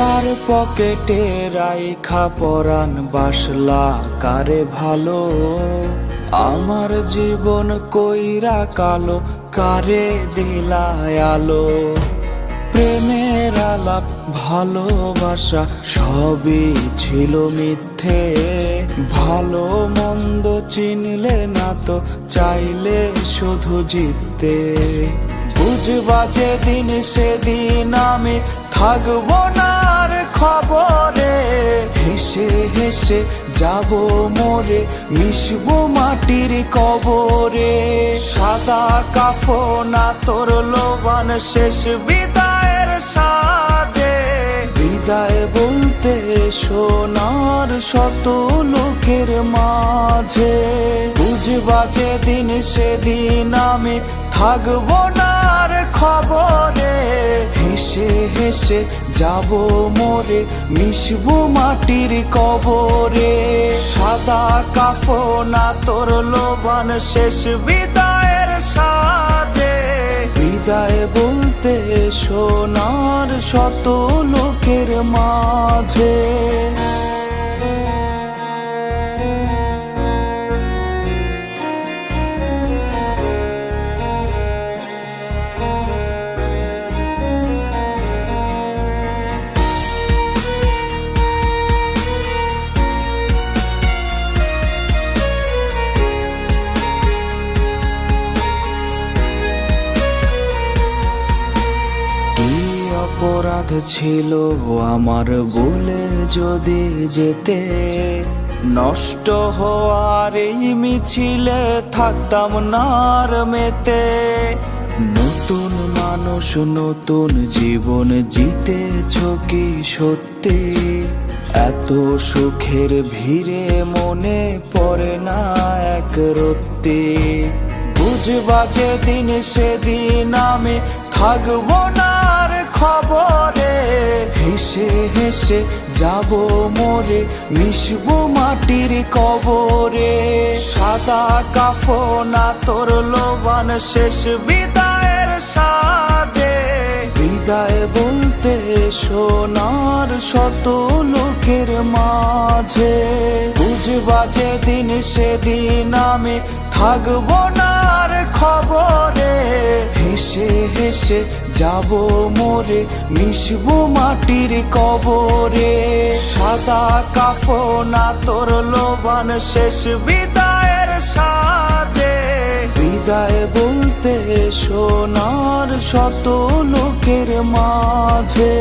কার পকেটে রাইখা পরাণ বাসলা কারে ভালো, আমার জীবন কইরা কালো কারে দিলায় আলো। প্রেমের আলাপ ভালোবাসা সবই ছিল মিথ্যে, ভালো মন্দ চিনলে না তো চাইলে শুধু জিততে। বুঝবা যেদিন সেদিন আমি থাকবো না আর খবরে, হেসে হেসে যাব মোরে মিশবো মাটির কবরে। সাদা কাফন তোর লোবান শেষ বিদায়ের সাজে, বিদায় বলতে সোনার শত লোকের মাঝে। বুঝবা যেদিন সেদিন আমি থাকবো না আর খবরে, হেসে হেসে যাব মোরে মিশবো মাটির কবরে। সাদা কাফন তোর লোবান শেষ বিদায়ের সাজে, বিদায় বলতে সোনার শত লোকের মাঝে। অপরাধ ছিল আমার বলে যদি যেতে, নষ্ট হওয়ার এই মিছিলে থাকতাম না আর মেতে। নতুন মানুষ নতুন জীবন জিতেছ কি সত্যি, এত সুখের ভিড়ে মনে পড়ে না এক রত্তি। বুঝবা যেদিন সেদিন আমি থাকবো না আর খবরে, হেসে হেসে যাব মোরে মিশবো মাটির কবরে। সাদা কাফন তোর লোবান শেষ বিদায়ের সাজে, বিদায় বলতে সোনার শত লোকের মাঝে। বুঝবা যেদিন সেদিন আমি থাকবো না আর খবরে, হেসে হেসে যাব মোরে মিশবো মাটির কবরে। সাদা কাফন তোর লোবান শেষ বিদায়ের সাজে, বিদায় বলতে সোনার শত লোকের মাঝে।